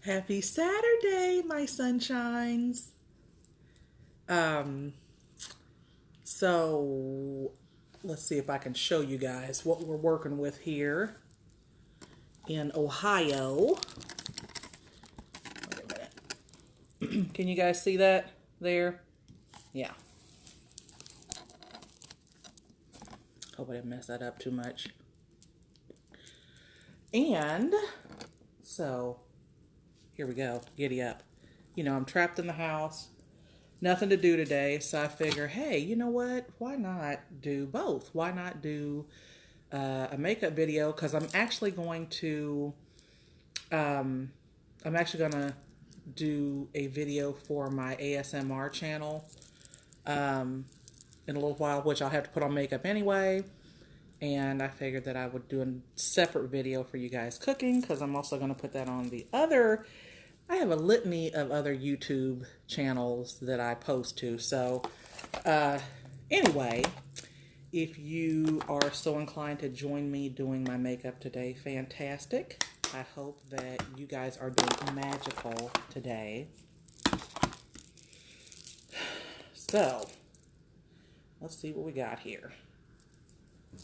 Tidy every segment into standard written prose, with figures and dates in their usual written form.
Happy Saturday, my sunshines. Um, so let's see if I can show you guys what we're working with here in Ohio. Wait a minute. Can you guys see that there? Yeah. Hope I didn't mess that up too much. And so here we go. Giddy up. You know, I'm trapped in the house. Nothing to do today, so I figure, hey, you know what? Why not do both? Why not do a makeup video? Because I'm actually going to do a video for my ASMR channel in a little while, which I'll have to put on makeup anyway. And I figured that I would do a separate video for you guys cooking, because I'm also going to put that on the other. I have a litany of other YouTube channels that I post to. So anyway, if you are so inclined to join me doing my makeup today, fantastic. I hope that you guys are doing magical today. So let's see what we got here.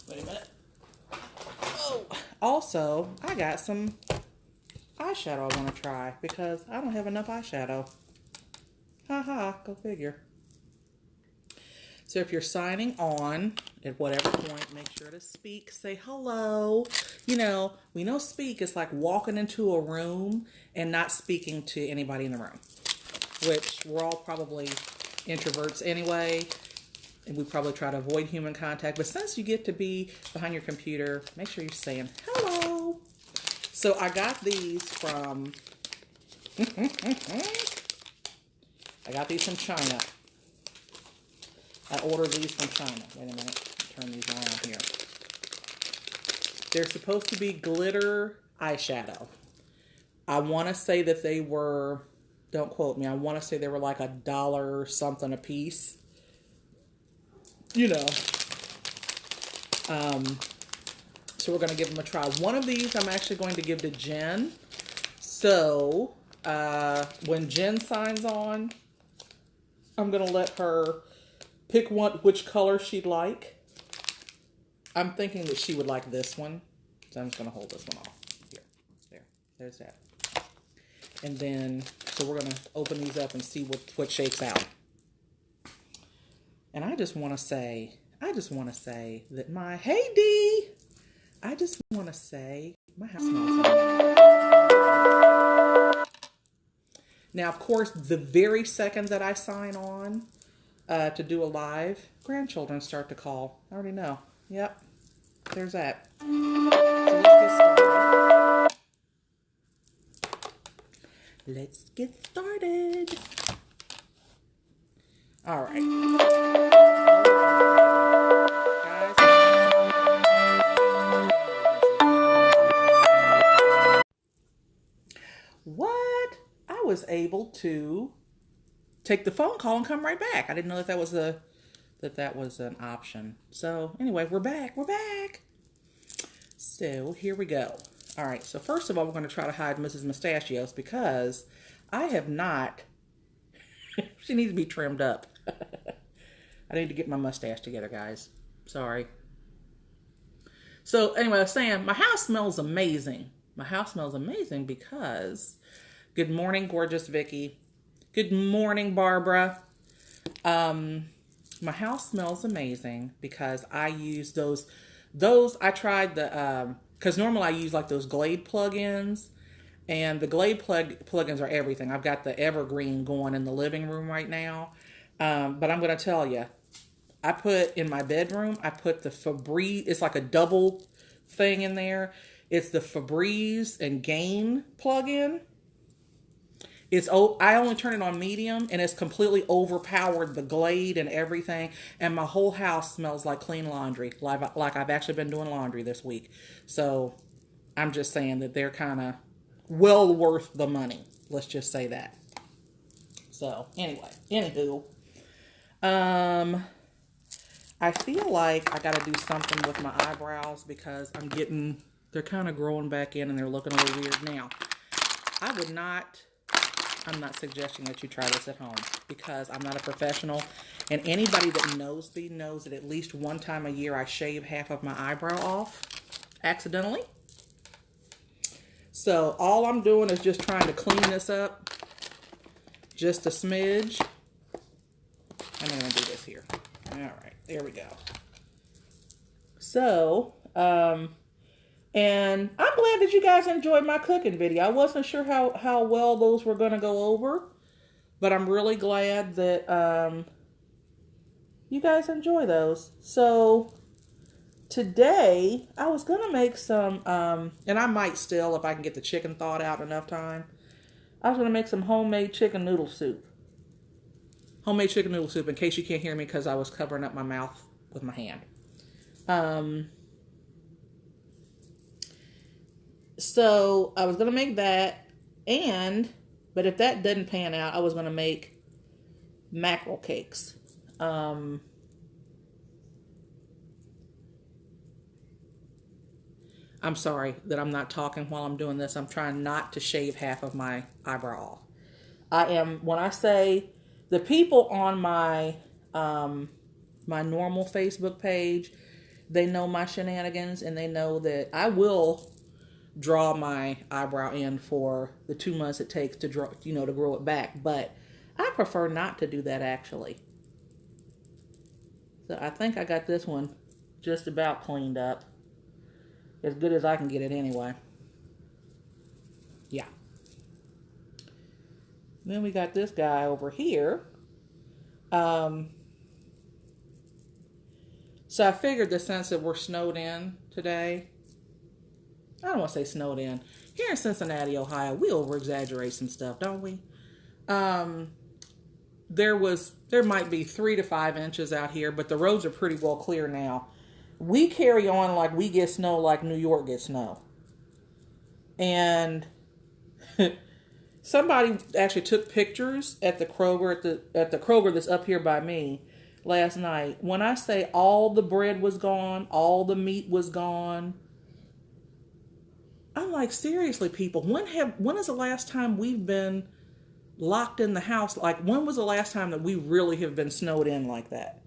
Wait a minute. Oh, also, I got some eyeshadow I want to try because I don't have enough eyeshadow. Haha, go figure. So if you're signing on at whatever point, make sure to speak, say hello. You know, we know speak is like walking into a room and not speaking to anybody in the room, which we're all probably introverts anyway, and we probably try to avoid human contact. But since you get to be behind your computer, make sure you're saying hello. So I got these from, I got these from China. I ordered these from China. Wait a minute, turn these around here. They're supposed to be glitter eyeshadow. I want to say that they were, don't quote me, I want to say they were like $1 something a piece. You know. So we're going to give them a try. One of these I'm actually going to give to Jen. So when Jen signs on, I'm going to let her pick which color she'd like. I'm thinking that she would like this one. So I'm just going to hold this one off. Here. There's that. And then, so we're going to open these up and see what shakes out. And I just want to say that my, hey Dee! I just want to say my house smells amazing. Now, of course, the very second that I sign on to do a live, grandchildren start to call. I already know. Yep. There's that. So let's get started. All right. What? I was able to take the phone call and come right back. I didn't know that was an option. So anyway, we're back. So here we go. All right. So first of all, we're going to try to hide Mrs. Mustachios because I have not. She needs to be trimmed up. I need to get my mustache together, guys. Sorry. So anyway, I was saying my house smells amazing. My house smells amazing because, good morning, gorgeous Vicky. Good morning, Barbara. My house smells amazing because I use those I tried the, because normally I use like those Glade plugins, and the Glade plugins are everything. I've got the Evergreen going in the living room right now. But I'm going to tell you, I put in my bedroom, I put the Febreze, it's like a double thing in there. It's the Febreze and Gain plugin. I only turn it on medium, and it's completely overpowered the Glade and everything. And my whole house smells like clean laundry, like I've actually been doing laundry this week. So I'm just saying that they're kind of well worth the money. Let's just say that. So anyway, anywho, I feel like I got to do something with my eyebrows because they're kind of growing back in and they're looking a little weird now. I'm not suggesting that you try this at home because I'm not a professional. And anybody that knows me knows that at least one time a year I shave half of my eyebrow off accidentally. So all I'm doing is just trying to clean this up just a smidge. I'm going to do this here. All right, there we go. So, and I'm glad that you guys enjoyed my cooking video. I wasn't sure how well those were going to go over, but I'm really glad that you guys enjoy those. So today I was going to make some, and I might still, if I can get the chicken thawed out enough time, I was going to make some homemade chicken noodle soup. Homemade chicken noodle soup, in case you can't hear me because I was covering up my mouth with my hand. So I was going to make that, but if that didn't pan out, I was going to make mackerel cakes. I'm sorry that I'm not talking while I'm doing this. I'm trying not to shave half of my eyebrow off. When I say the people on my my normal Facebook page, they know my shenanigans and they know that I will draw my eyebrow in for the 2 months it takes to draw, to grow it back. But I prefer not to do that actually. So I think I got this one just about cleaned up. As good as I can get it anyway. Yeah. Then we got this guy over here. So I figured the sense that we're snowed in today, I don't want to say snowed in. Here in Cincinnati, Ohio, we over-exaggerate some stuff, don't we? There might be 3 to 5 inches out here, but the roads are pretty well clear now. We carry on like we get snow like New York gets snow. And somebody actually took pictures at the Kroger, at the Kroger that's up here by me last night. When I say all the bread was gone, all the meat was gone, I'm like, seriously, people, when is the last time we've been locked in the house? Like, when was the last time that we really have been snowed in like that?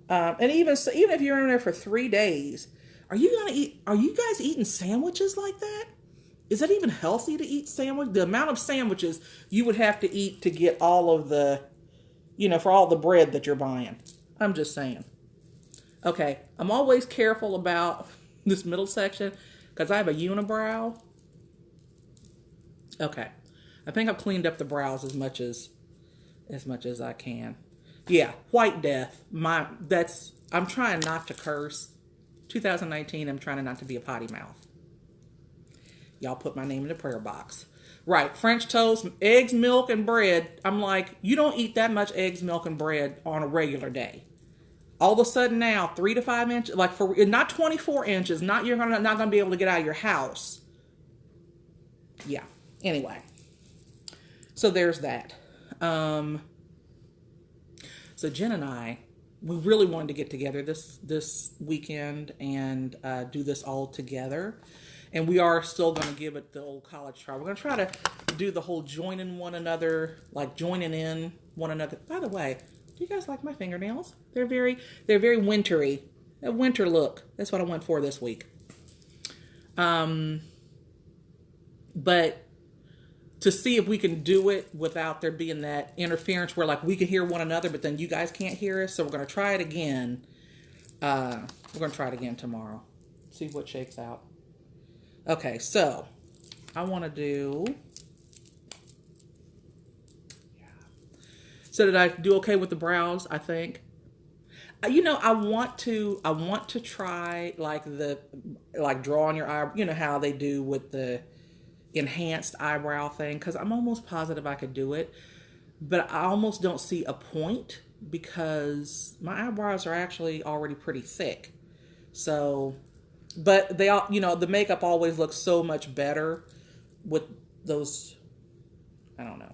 And even if you're in there for 3 days, are you guys eating sandwiches like that? Is that even healthy to eat sandwich? The amount of sandwiches you would have to eat to get all of the, for all the bread that you're buying. I'm just saying. Okay, I'm always careful about this middle section because I have a unibrow. Okay, I think I've cleaned up the brows as much as I can. Yeah, White Death. I'm trying not to curse. 2019, I'm trying not to be a potty mouth. Y'all put my name in the prayer box. Right, French toast, eggs, milk, and bread. I'm like, you don't eat that much eggs, milk, and bread on a regular day. All of a sudden now, 3 to 5 inches, like not 24 inches, not gonna be able to get out of your house. Yeah. Anyway, so there's that. So Jen and I, we really wanted to get together this weekend and do this all together. And we are still going to give it the old college try. We're going to try to do the whole joining one another, like joining in one another. By the way, do you guys like my fingernails? They're very wintry. A winter look. That's what I went for this week. But to see if we can do it without there being that interference where like we can hear one another, but then you guys can't hear us. So we're going to try it again. We're going to try it again tomorrow. See what shakes out. Okay, so I want to do. Yeah. So did I do okay with the brows? I think. I want to try like drawing your eye. You know how they do with the enhanced eyebrow thing, because I'm almost positive I could do it, but I almost don't see a point because my eyebrows are actually already pretty thick. So. But they all, the makeup always looks so much better with those,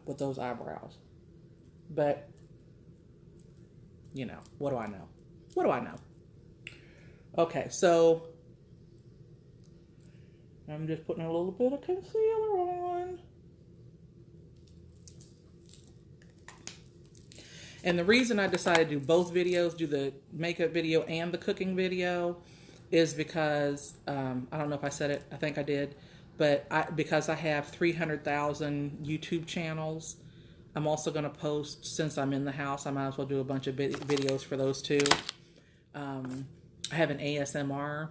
with those eyebrows. But, what do I know? What do I know? Okay, so I'm just putting a little bit of concealer on. And the reason I decided to do both videos, do the makeup video and the cooking video, is because, I don't know if I said it, I think I did, but because I have 300,000 YouTube channels, I'm also going to post, since I'm in the house, I might as well do a bunch of videos for those too. I have an ASMR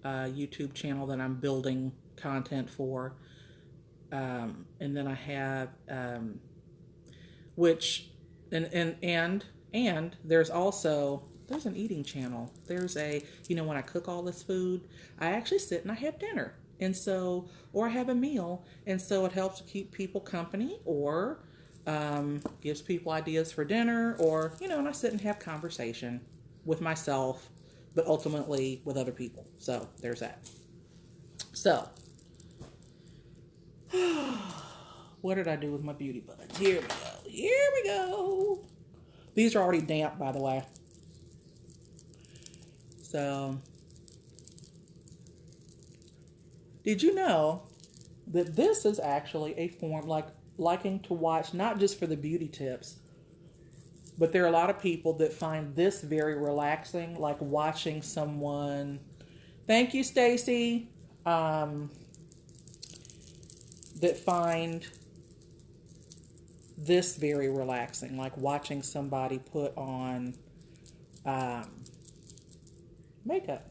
YouTube channel that I'm building content for. And then I have, and there's also, there's an eating channel. There's a, when I cook all this food, I actually sit and I have dinner. And so, or I have a meal. And so it helps to keep people company, or gives people ideas for dinner, or, and I sit and have conversation with myself, but ultimately with other people. So there's that. So, what did I do with my beauty buds? Here we go. Here we go. These are already damp, by the way. So, did you know that this is actually a form, liking to watch, not just for the beauty tips, but there are a lot of people that find this very relaxing, like watching someone. Thank you, Stacy. That find this very relaxing, like watching somebody put on makeup.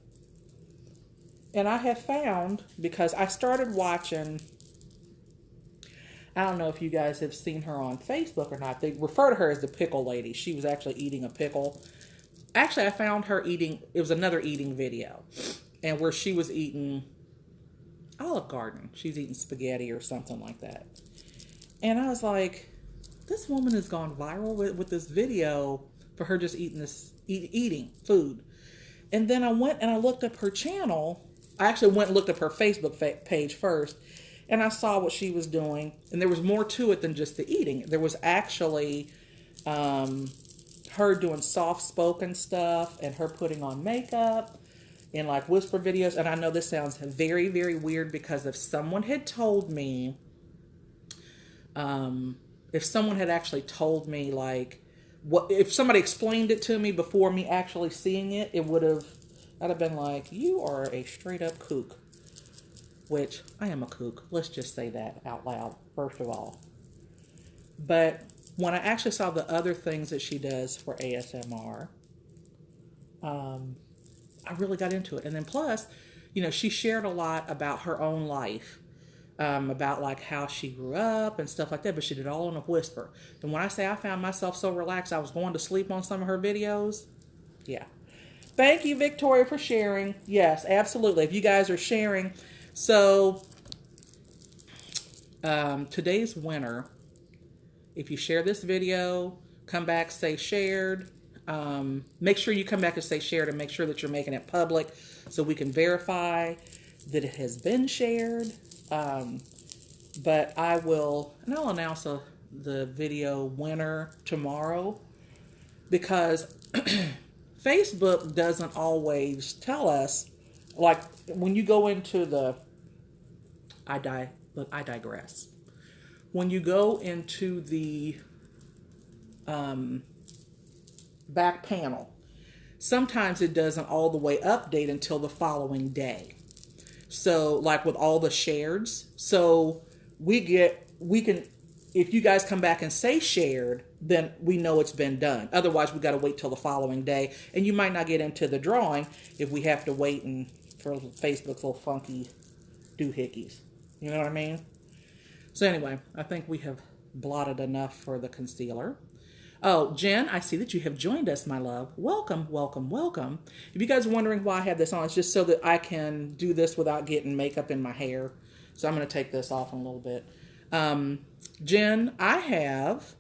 And I have found, because I started watching, I don't know if you guys have seen her on Facebook or not. They refer to her as the pickle lady. She was actually eating a pickle. Actually, I found her eating, it was another eating video, and where she was eating Olive Garden. She's eating spaghetti or something like that. And I was like, this woman has gone viral with this video for her just eating eating food. And then I went and I looked up her channel. I actually went and looked up her Facebook page first, and I saw what she was doing. And there was more to it than just the eating. There was actually her doing soft-spoken stuff, and her putting on makeup in like whisper videos. And I know this sounds very, very weird, because if someone had told me, if someone had actually told me, like, if somebody explained it to me before me actually seeing it, I'd have been like, you are a straight up kook. Which, I am a kook. Let's just say that out loud, first of all. But when I actually saw the other things that she does for ASMR, I really got into it. And then plus, she shared a lot about her own life, about like how she grew up and stuff like that, but she did it all in a whisper. And when I say I found myself so relaxed, I was going to sleep on some of her videos. Yeah. Thank you, Victoria, for sharing. Yes, absolutely. If you guys are sharing. So, today's winner, if you share this video, come back, say shared. Make sure you come back and say shared, and make sure that you're making it public so we can verify that it has been shared. But I'll announce the video winner tomorrow, because Facebook doesn't always tell us, like when you go into I digress. When you go into the back panel, sometimes it doesn't all the way update until the following day. So like with all the shareds, so we can, if you guys come back and say shared, then we know it's been done. Otherwise, we got to wait till the following day, and you might not get into the drawing if we have to wait for Facebook's little funky doohickeys. You know what I mean? So anyway, I think we have blotted enough for the concealer. Oh, Jen, I see that you have joined us, my love. Welcome, welcome, welcome. If you guys are wondering why I have this on, it's just so that I can do this without getting makeup in my hair. So I'm going to take this off in a little bit. Jen, I have...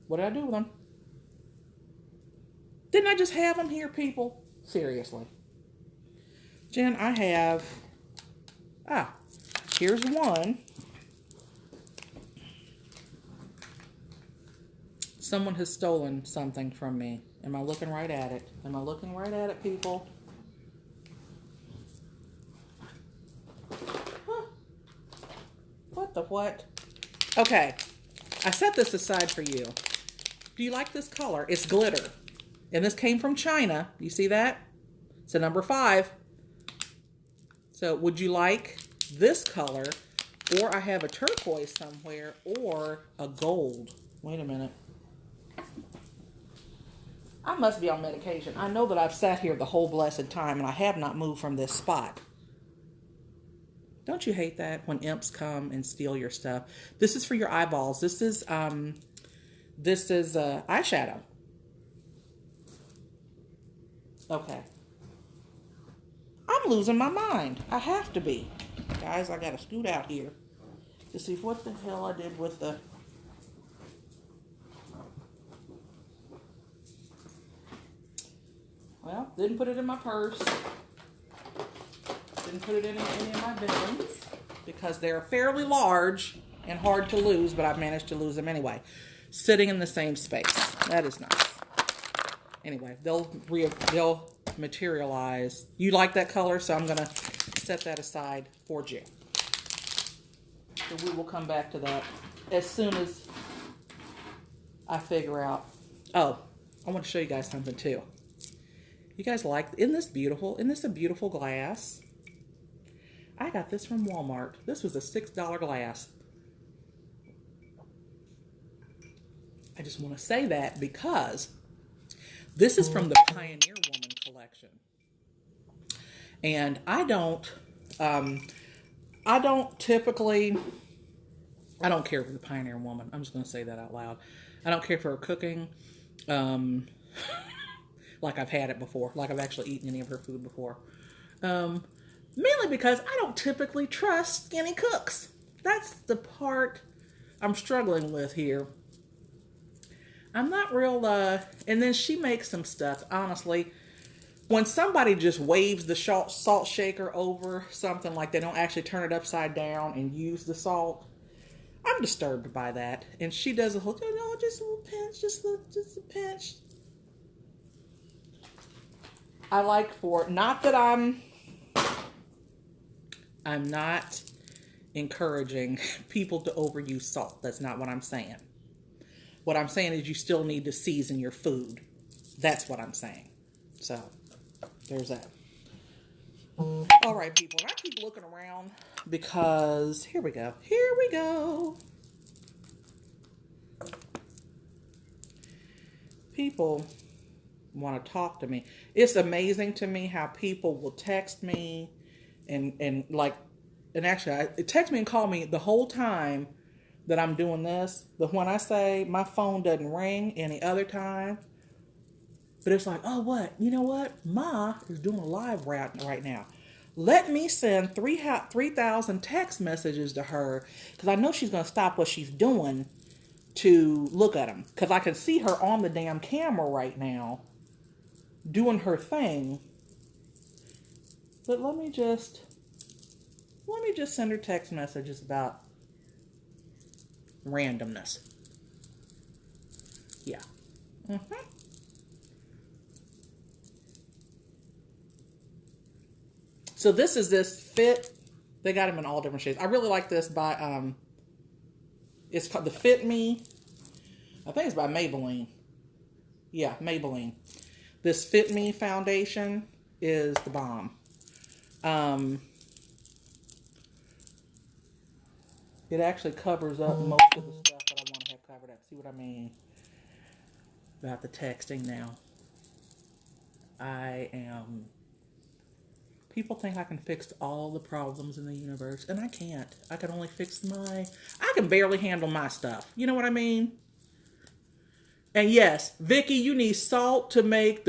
What did I do with them? Didn't I just have them here, people? Seriously. Jen, I have... here's one. Someone has stolen something from me. Am I looking right at it? Am I looking right at it, people? Huh. What the what? Okay. I set this aside for you. Do you like this color? It's glitter. And this came from China. You see that? It's a number 5. So would you like this color? Or I have a turquoise somewhere, or a gold. Wait a minute. I must be on medication. I know that I've sat here the whole blessed time and I have not moved from this spot. Don't you hate that when imps come and steal your stuff? This is for your eyeballs. This is eyeshadow. Okay. I'm losing my mind. I have to be. Guys, I gotta scoot out here to see what the hell I did with the... Well, didn't put it in my purse. Didn't put it in any of my bins because they're fairly large and hard to lose, but I've managed to lose them anyway. Sitting in the same space. That is nice. Anyway, they'll materialize. You like that color, so I'm going to set that aside for you. So we will come back to that as soon as I figure out. Oh, I want to show you guys something too. You guys like, isn't this beautiful? Isn't this a beautiful glass? I got this from Walmart. This was a $6 glass. I just want to say that because this is from the Pioneer Woman collection. And I don't typically, I don't care for the Pioneer Woman. I'm just going to say that out loud. I don't care for her cooking. Like I've had it before. Like I've actually eaten any of her food before. Mainly because I don't typically trust skinny cooks. That's the part I'm struggling with here. I'm not real, and then she makes some stuff, honestly. When somebody just waves the salt shaker over something, like they don't actually turn it upside down and use the salt, I'm disturbed by that. And she does a whole, no, just a little pinch, just a pinch. I like for, not that I'm not encouraging people to overuse salt. That's not what I'm saying. What I'm saying is you still need to season your food. That's what I'm saying. So, there's that. All right, people. And I keep looking around because, here we go. Here we go. People want to talk to me. It's amazing to me how people will text me and actually text me and call me the whole time that I'm doing this. But when I say my phone doesn't ring any other time, but it's like, oh, what? You know what? Ma is doing a live right now. Let me send 3,000 text messages to her because I know she's going to stop what she's doing to look at them. Because I can see her on the damn camera right now doing her thing. But let me just send her text messages about randomness. Yeah. So this is this Fit. They got them in all different shades. I really like this by, it's called the Fit Me. I think it's by Maybelline. Yeah, Maybelline. This Fit Me foundation is the bomb. It actually covers up most of the stuff that I want to have covered up. See what I mean about the texting now? People think I can fix all the problems in the universe, and I can't. I can only fix I can barely handle my stuff. You know what I mean? And yes, Vicky, you need salt to make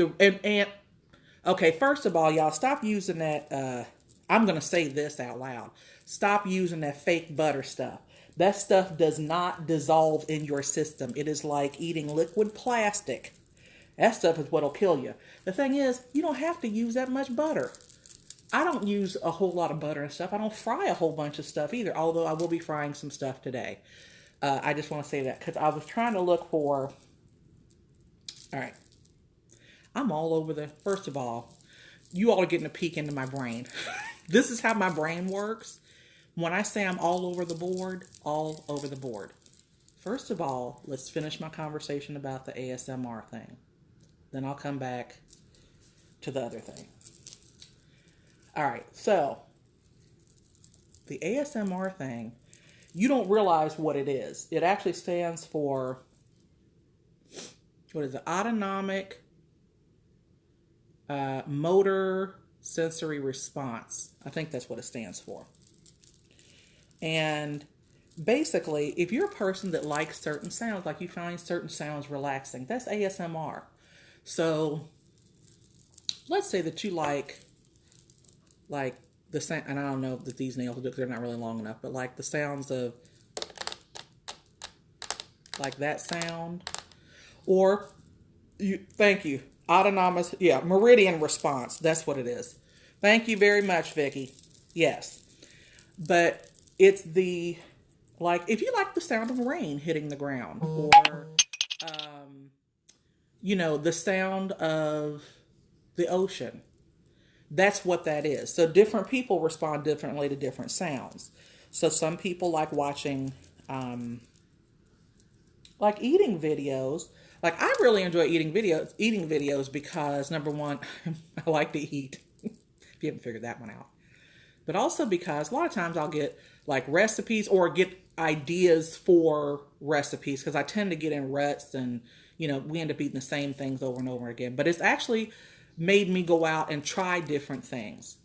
okay, first of all, y'all, stop using that, I'm going to say this out loud. Stop using that fake butter stuff. That stuff does not dissolve in your system. It is like eating liquid plastic. That stuff is what'll kill you. The thing is, you don't have to use that much butter. I don't use a whole lot of butter and stuff. I don't fry a whole bunch of stuff either, although I will be frying some stuff today. I just want to say that because I was trying to look for... All right. I'm all over first of all, you all are getting a peek into my brain. This is how my brain works. When I say I'm all over the board, all over the board. First of all, let's finish my conversation about the ASMR thing. Then I'll come back to the other thing. All right, so the ASMR thing, you don't realize what it is. It actually stands for, what is it? Autonomic motor sensory response. I think that's what it stands for. And basically, if you're a person that likes certain sounds, like you find certain sounds relaxing, that's ASMR. So let's say that you like the sound, and I don't know that these nails will do because they're not really long enough, but like the sounds of like that sound, or thank you, autonomous, yeah, meridian response. That's what it is. Thank you very much, Vicky. Yes, but it's the, like, if you like the sound of rain hitting the ground, or the sound of the ocean. That's what that is. So different people respond differently to different sounds. So some people like watching, like eating videos. Like I really enjoy eating videos because number one, I like to eat. If you haven't figured that one out. But also because a lot of times I'll get like recipes or get ideas for recipes because I tend to get in ruts and, we end up eating the same things over and over again. But it's actually made me go out and try different things.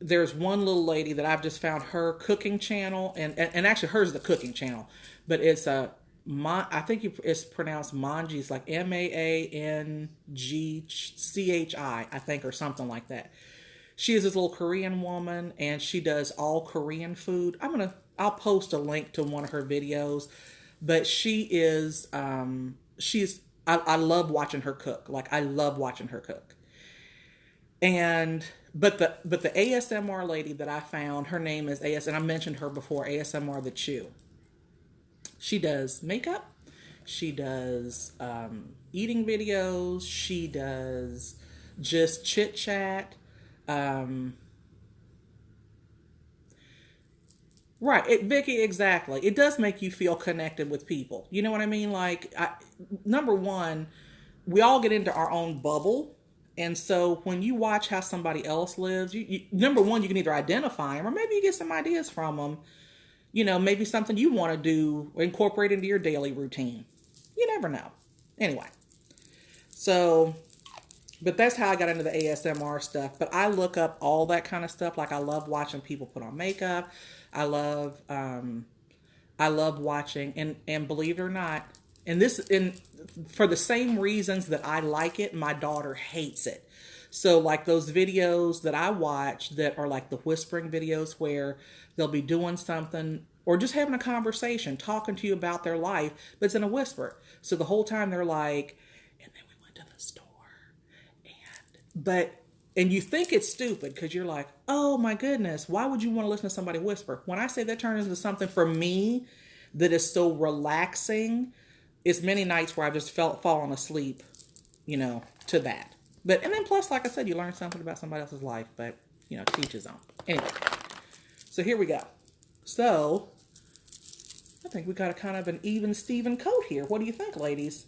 There's one little lady that I've just found her cooking channel, and actually hers is the cooking channel, but it's I think it's pronounced Manji. It's like MANGCHI, I think, or something like that. She is this little Korean woman, and she does all Korean food. I'll post a link to one of her videos, but she is, I love watching her cook. Like I love watching her cook. But the ASMR lady that I found, her name is and I mentioned her before, ASMR the Chew. She does makeup. She does eating videos. She does just chit chat. Right, Vicky, exactly. It does make you feel connected with people. You know what I mean? Like, number one, we all get into our own bubble. And so when you watch how somebody else lives, number one, you can either identify them or maybe you get some ideas from them. Maybe something you want to do, incorporate into your daily routine. You never know. Anyway, but that's how I got into the ASMR stuff. But I look up all that kind of stuff. Like I love watching people put on makeup. I love watching, and believe it or not, for the same reasons that I like it, my daughter hates it. So like those videos that I watch that are like the whispering videos where they'll be doing something or just having a conversation, talking to you about their life, but it's in a whisper. So the whole time they're like, and then we went to the store, and you think it's stupid because you're like, oh my goodness, why would you want to listen to somebody whisper? When I say that turns into something for me that is so relaxing, it's many nights where I've just fallen asleep, to that. And then plus, like I said, you learn something about somebody else's life, but, teach his own. Anyway, so here we go. So, I think we got a kind of an even Steven coat here. What do you think, ladies?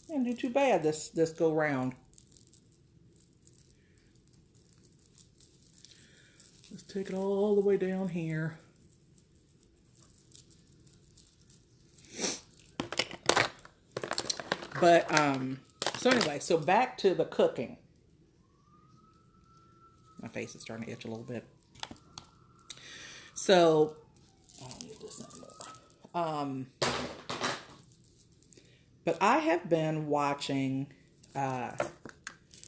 Didn't do too bad this go round. Let's take it all the way down here. But, so anyway, so back to the cooking. My face is starting to itch a little bit. So, I don't need this anymore. But I have been watching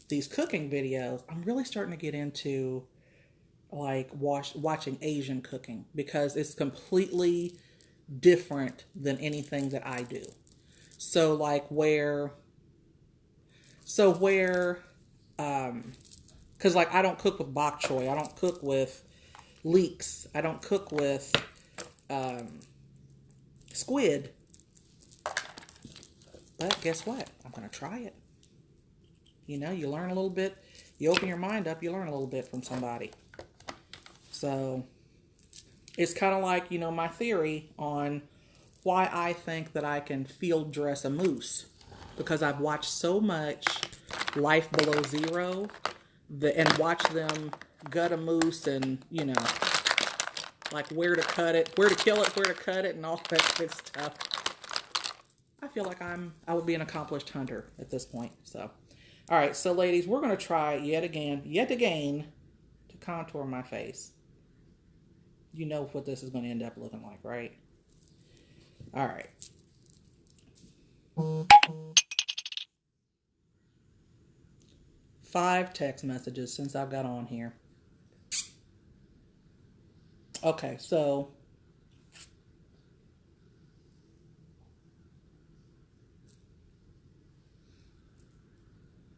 these cooking videos. I'm really starting to get into like watching Asian cooking because it's completely different than anything that I do. So like because like I don't cook with bok choy, I don't cook with leeks, I don't cook with squid. But guess what? I'm gonna try it. You learn a little bit. You open your mind up, you learn a little bit from somebody. So it's kind of like, my theory on why I think that I can field dress a moose. Because I've watched so much Life Below Zero and watch them gut a moose and, you know, like where to cut it, where to kill it, where to cut it, and all that good stuff. I feel like I would be an accomplished hunter at this point. So, all right, so ladies, we're going to try yet again, to contour my face. You know what this is going to end up looking like, right? All right. 5 text messages since I've got on here. Okay, so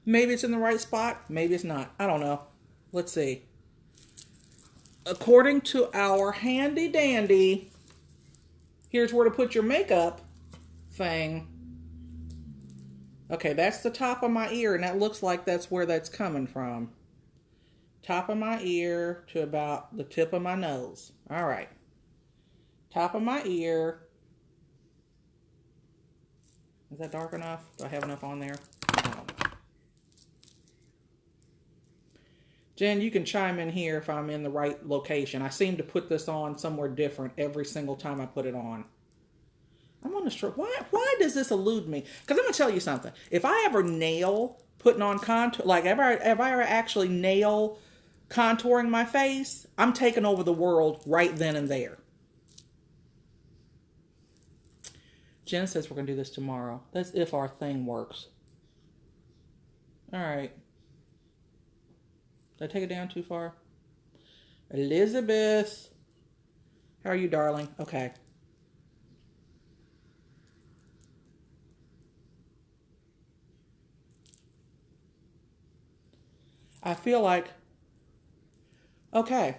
maybe it's in the right spot, maybe it's not. I don't know. Let's see. According to our handy dandy, here's where to put your makeup thing. Okay, that's the top of my ear, and that looks like that's where that's coming from. Top of my ear to about the tip of my nose. All right. Top of my ear. Is that dark enough? Do I have enough on there? I don't know. Jen, you can chime in here if I'm in the right location. I seem to put this on somewhere different every single time I put it on. I'm on the strip. Why does this elude me? Because I'm going to tell you something. If I ever nail putting on contour, like if I ever actually nail contouring my face, I'm taking over the world right then and there. Jen says we're going to do this tomorrow. That's if our thing works. All right. Did I take it down too far? Elizabeth. How are you, darling? Okay. I feel like, okay.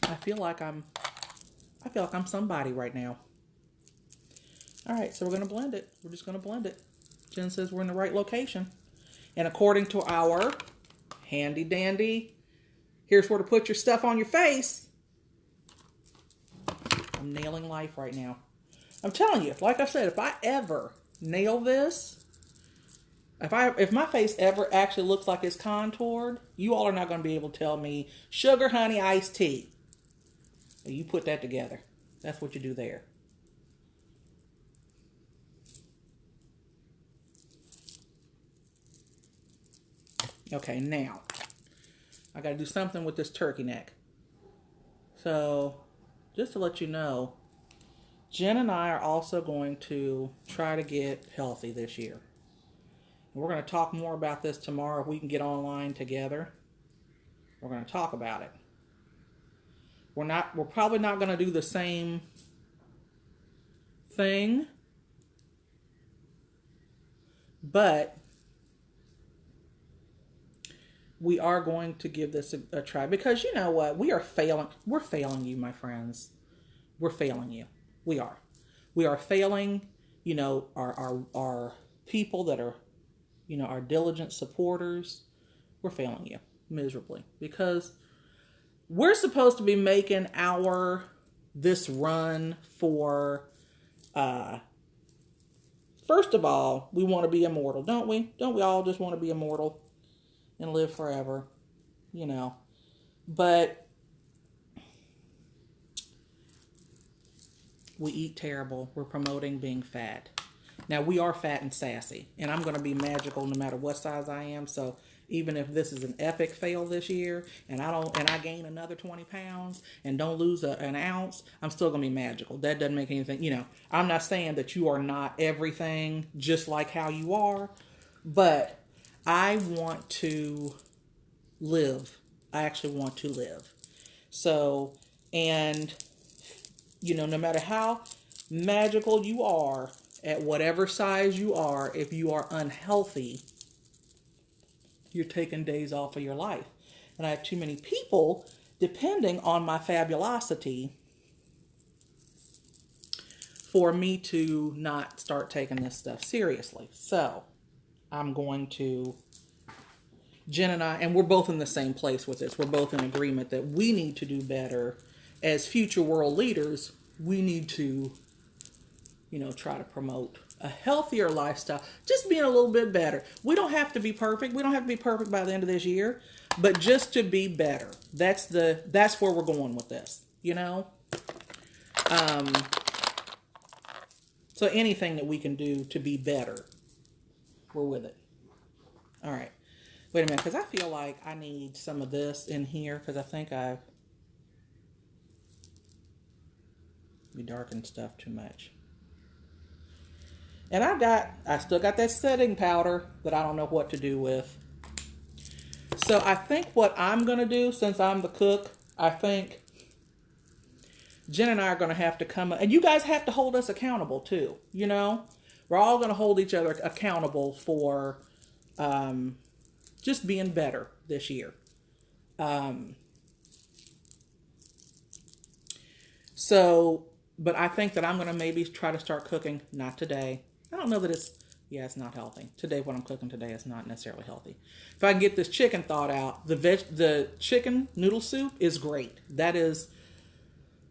I feel like I'm somebody right now. All right, so we're going to blend it. We're just going to blend it. Jen says we're in the right location. And according to our handy dandy, here's where to put your stuff on your face. I'm nailing life right now. I'm telling you, like I said, if I ever nail this, if my face ever actually looks like it's contoured, you all are not going to be able to tell me sugar, honey, iced tea. You put that together. That's what you do there. Okay, now I got to do something with this turkey neck. So, just to let you know, Jen and I are also going to try to get healthy this year. And we're going to talk more about this tomorrow if we can get online together. We're going to talk about it. We're probably not going to do the same thing, but we are going to give this a try, because you know what? We are failing. We're failing you, my friends. We're failing you. We are. We are failing, you know, our people that are, you know, our diligent supporters. We're failing you miserably, because we're supposed to be making this run for, first of all, we want to be immortal, don't we? Don't we all just want to be immortal and live forever, you know? But we eat terrible. We're promoting being fat. Now, we are fat and sassy, and I'm going to be magical no matter what size I am. So even if this is an epic fail this year, and I gain another 20 pounds and don't lose an ounce, I'm still going to be magical. That doesn't make anything, you know. I'm not saying that you are not everything just like how you are, but I want to live. I actually want to live. So, and, you know, no matter how magical you are, at whatever size you are, if you are unhealthy, you're taking days off of your life. And I have too many people depending on my fabulosity for me to not start taking this stuff seriously. So I'm going to, Jen and I, and we're both in the same place with this. We're both in agreement that we need to do better as future world leaders. We need to you know, try to promote a healthier lifestyle, just being a little bit better. We don't have to be perfect. We don't have to be perfect by the end of this year, but just to be better. That's where we're going with this, you know? So anything that we can do to be better, we're with it. All right. Wait a minute, because I feel like I need some of this in here, because I think I've darkened stuff too much. And I still got that setting powder that I don't know what to do with. So I think what I'm going to do, since I'm the cook, I think Jen and I are going to have to come, and you guys have to hold us accountable too, you know? We're all going to hold each other accountable for just being better this year. But I think that I'm going to maybe try to start cooking, not today. I don't know that it's not healthy. Today, what I'm cooking today is not necessarily healthy. If I can get this chicken thawed out, the chicken noodle soup is great. That is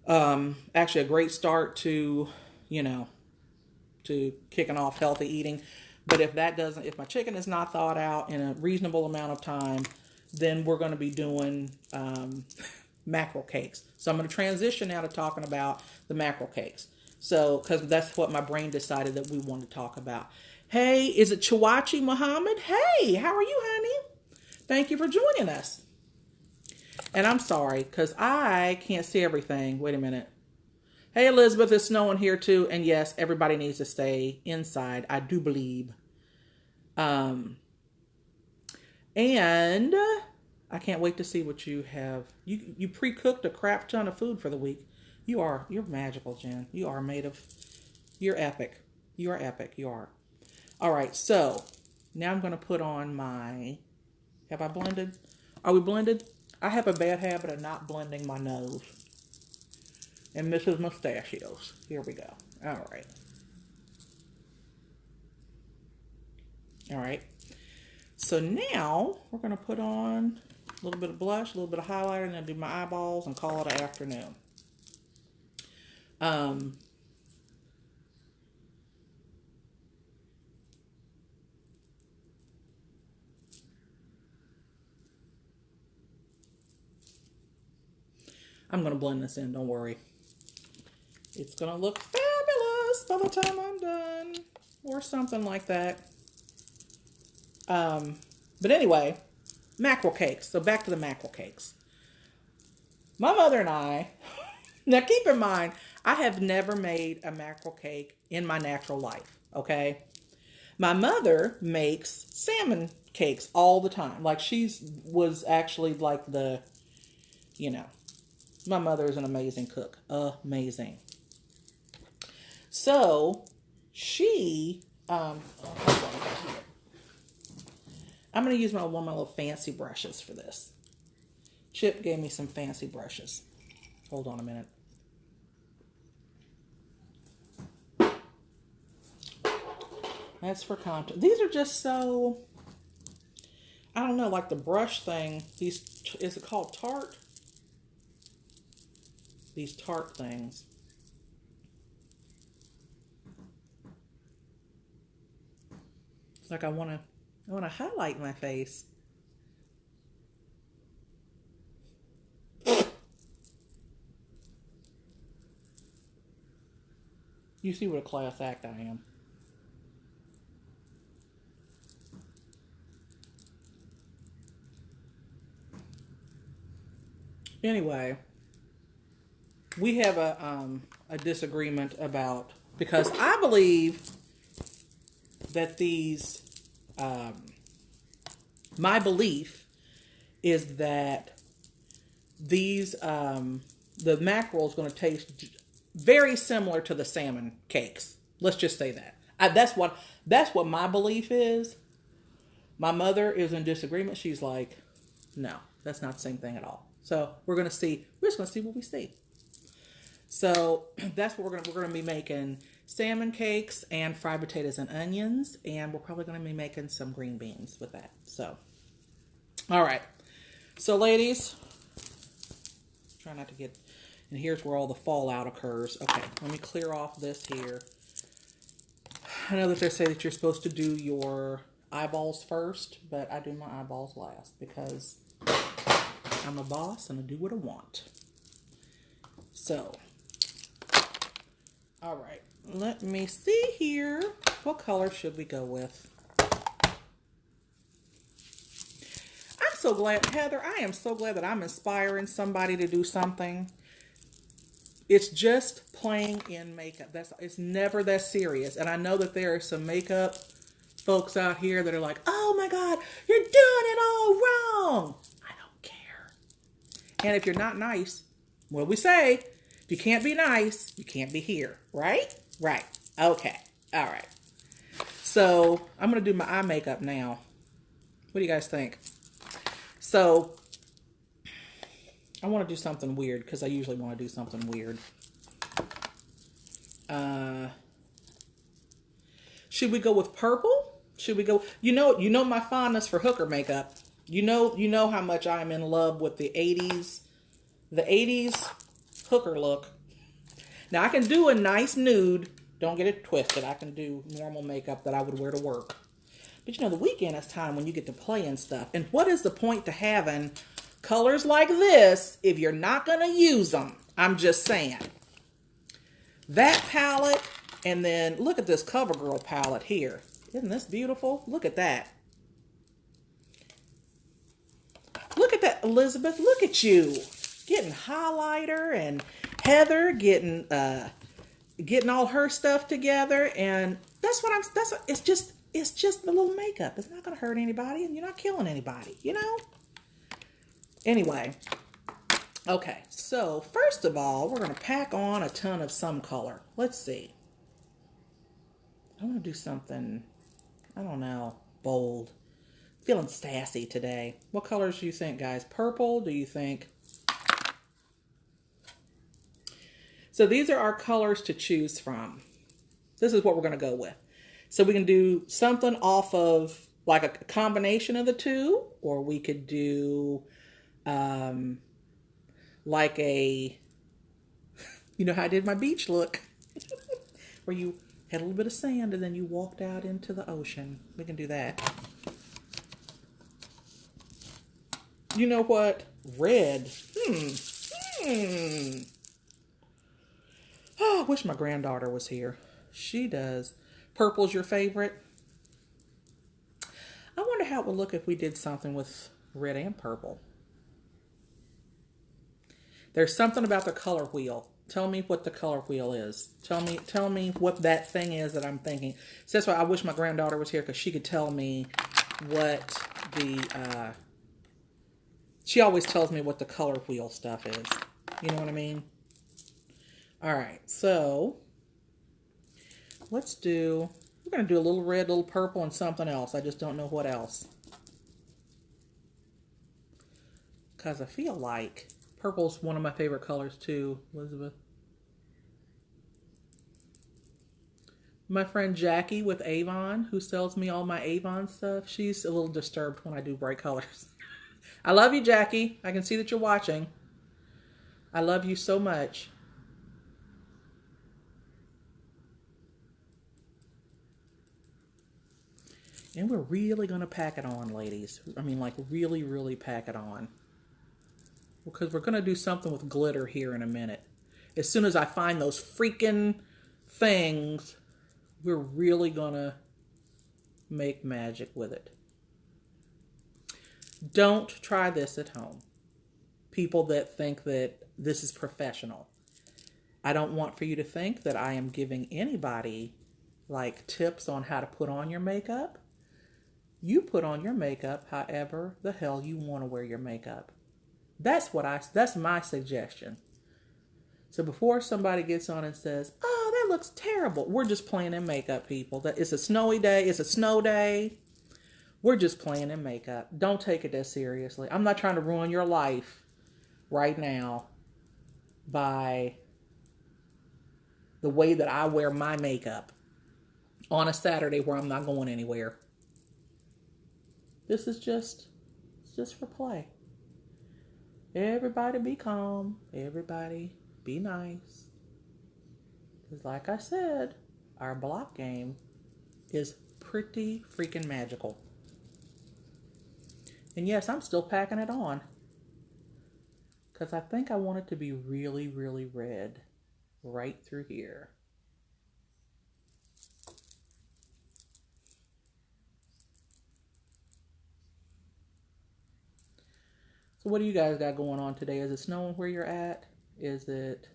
actually a great start to, you know, to kicking off healthy eating. But if my chicken is not thawed out in a reasonable amount of time, then we're going to be doing mackerel cakes. So I'm going to transition now to talking about the mackerel cakes. So, because that's what my brain decided that we want to talk about. Hey, is it Chiwachi Muhammad? Hey, how are you, honey? Thank you for joining us. And I'm sorry, because I can't see everything. Wait a minute. Hey, Elizabeth, it's snowing here too. And yes, everybody needs to stay inside, I do believe. And I can't wait to see what you have. You pre-cooked a crap ton of food for the week. You're magical, Jen. You're epic. You are epic. You are. All right, so now I'm going to put on have I blended? Are we blended? I have a bad habit of not blending my nose. And Mrs. Mustachios. Here we go. All right. All right. So now we're going to put on a little bit of blush, a little bit of highlighter, and then do my eyeballs and call it an afternoon. I'm going to blend this in, don't worry. It's going to look fabulous by the time I'm done. Or something like that. But anyway, mackerel cakes. So back to the mackerel cakes. My mother and I, now keep in mind, I have never made a mackerel cake in my natural life, okay? My mother makes salmon cakes all the time. Like was actually like my mother is an amazing cook. Amazing. So she, I'm going to use one of my little fancy brushes for this. Chip gave me some fancy brushes. Hold on a minute. That's for content. These are just so, I don't know, like the brush thing. Is it called Tarte? These Tarte things. It's like I want to highlight my face. You see what a class act I am. Anyway, we have a disagreement about, because I believe that these, my belief is that these, the mackerel is going to taste very similar to the salmon cakes. Let's just say that. That's what my belief is. My mother is in disagreement. She's like, no, that's not the same thing at all. So we're just going to see what we see. So that's what we're going to be making: salmon cakes and fried potatoes and onions, and we're probably going to be making some green beans with that. So, all right. So, ladies, try not to get. And here's where all the fallout occurs. Okay, let me clear off this here. I know that they say that you're supposed to do your eyeballs first, but I do my eyeballs last because I'm a boss and I do what I want. So, all right, let me see here. What color should we go with? I'm so glad, Heather, I am so glad that I'm inspiring somebody to do something. It's just playing in makeup. It's never that serious. And I know that there are some makeup folks out here that are like, oh my God, you're doing it all wrong. I don't care. And if you're not nice, what we say, if you can't be nice, you can't be here. Right? Right. Okay. All right. So I'm going to do my eye makeup now. What do you guys think? So I want to do something weird because I usually want to do something weird. Should we go with purple? Should we go? You know my fondness for hooker makeup. You know how much I am in love with the 80s hooker look. Now I can do a nice nude. Don't get it twisted. I can do normal makeup that I would wear to work. But the weekend is time when you get to play and stuff. And what is the point to having colors like this if you're not going to use them? I'm just saying. That palette, and then look at this CoverGirl palette here. Isn't this beautiful? Look at that. Look at that, Elizabeth. Look at you. Getting highlighter, and Heather getting all her stuff together. And it's just a little makeup. It's not going to hurt anybody, and you're not killing anybody, Anyway, okay, so first of all, we're going to pack on a ton of some color. Let's see. I want to do something, I don't know, bold. Feeling sassy today. What colors do you think, guys? Purple, do you think? So these are our colors to choose from. This is what we're going to go with. So we can do something off of like a combination of the two, or we could do like a, how I did my beach look, where you had a little bit of sand and then you walked out into the ocean. We can do that. You know what? Red. Oh, I wish my granddaughter was here. She does. Purple's your favorite? I wonder how it would look if we did something with red and purple. There's something about the color wheel. Tell me what the color wheel is. Tell me what that thing is that I'm thinking. So that's why I wish my granddaughter was here, because she could tell me what the, she always tells me what the color wheel stuff is. You know what I mean? All right, so we're going to do a little red, little purple, and something else. I just don't know what else. Because I feel like purple's one of my favorite colors too, Elizabeth. My friend Jackie with Avon, who sells me all my Avon stuff, she's a little disturbed when I do bright colors. I love you, Jackie. I can see that you're watching. I love you so much. And we're really going to pack it on, ladies. I mean, like, really, really pack it on. Because we're going to do something with glitter here in a minute. As soon as I find those freaking things, we're really going to make magic with it. Don't try this at home. People that think that this is professional. I don't want for you to think that I am giving anybody, like, tips on how to put on your makeup. You put on your makeup however the hell you want to wear your makeup. That's my suggestion. So before somebody gets on and says, oh, that looks terrible. We're just playing in makeup, people. That it's a snowy day. It's a snow day. We're just playing in makeup. Don't take it that seriously. I'm not trying to ruin your life right now by the way that I wear my makeup on a Saturday where I'm not going anywhere. This is just for play. Everybody be calm. Everybody be nice. Because like I said, our block game is pretty freaking magical. And yes, I'm still packing it on. Because I think I want it to be really, really red right through here. So what do you guys got going on today? Is it snowing where you're at? Is it...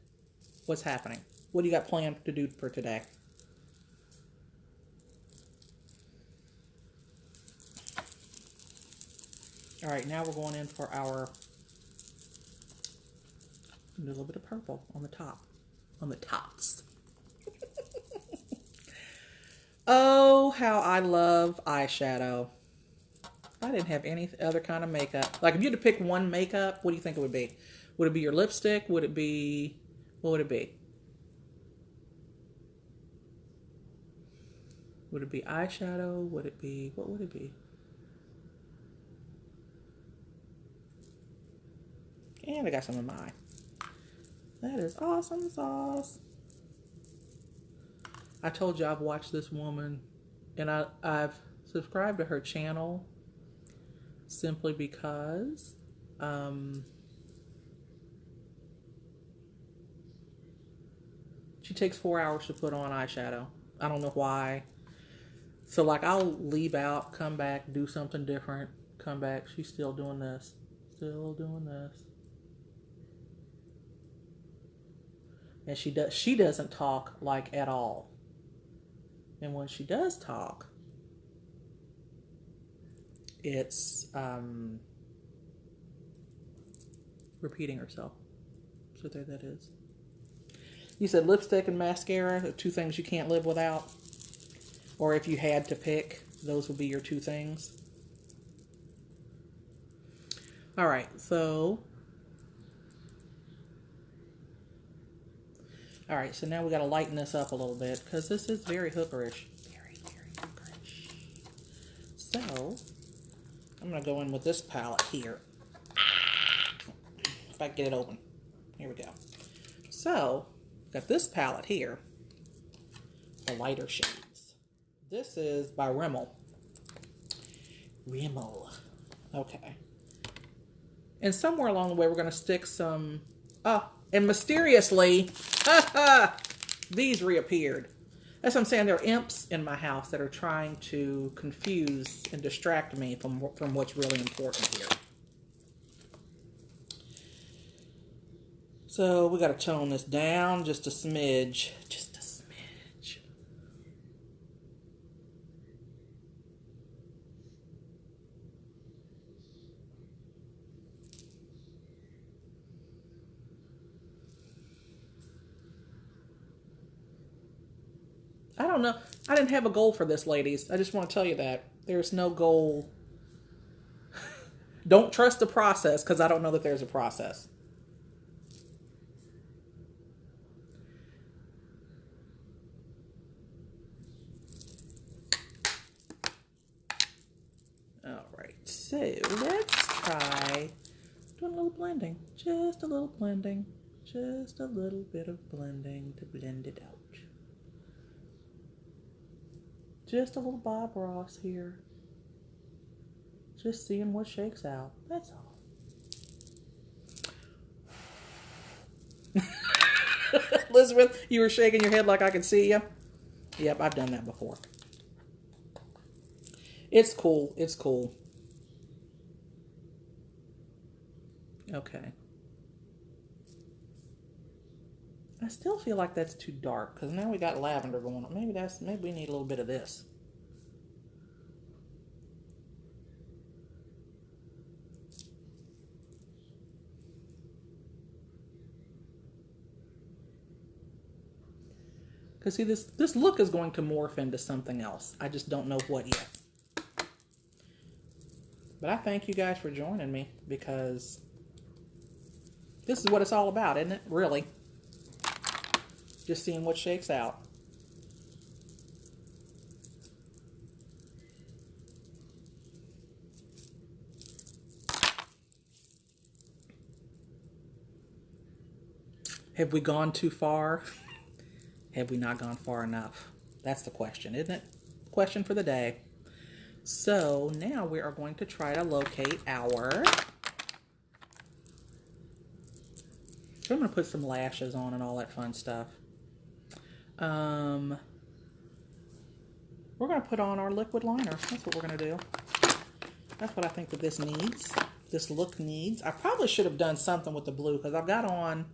What's happening? What do you got planned to do for today? All right, now we're going in for our... Do a little bit of purple on the top. On the tops. Oh, how I love eyeshadow. I didn't have any other kind of makeup. Like, if you had to pick one makeup, what do you think it would be? Would it be your lipstick? Would it be... What would it be? Would it be eyeshadow? Would it be... What would it be? And I got some in my eye. That is awesome sauce. I told you I've watched this woman, and I've subscribed to her channel simply because she takes 4 hours to put on eyeshadow. I don't know why. So like I'll leave out, come back, do something different, come back. She's still doing this. Still doing this. And she doesn't talk like at all. And when she does talk, it's repeating herself. So there that is. You said lipstick and mascara, the two things you can't live without. Or if you had to pick, those would be your two things. All right, so... All right, so now we got to lighten this up a little bit because this is very hookerish. Very, very hookerish. So, I'm going to go in with this palette here. If I can get it open. Here we go. So, got this palette here. The lighter shades. This is by Rimmel. Rimmel. Okay. And somewhere along the way, we're going to stick some... and mysteriously, these reappeared. That's what I'm saying. There are imps in my house that are trying to confuse and distract me from what's really important here. So we got to tone this down just a smidge. Just a smidge. I don't know. I didn't have a goal for this, ladies. I just want to tell you that. There's no goal. Don't trust the process because I don't know that there's a process. Alright, so let's try doing a little blending. Just a little blending. Just a little bit of blending to blend it out. Just a little Bob Ross here. Just seeing what shakes out. That's all. Elizabeth, you were shaking your head like I could see you. Yep, I've done that before. It's cool. It's cool. Okay. I still feel like that's too dark because now we got lavender going on. Maybe we need a little bit of this. Because see, this look is going to morph into something else. I just don't know what yet. But I thank you guys for joining me because this is what it's all about, isn't it? Really. Just seeing what shakes out. Have we gone too far? Have we not gone far enough? That's the question, isn't it? question for the day. So now we are going to try to locate our... So I'm going to put some lashes on and all that fun stuff. We're going to put on our liquid liner. That's what we're going to do. That's what I think that this needs. This look needs. I probably should have done something with the blue because I've got on...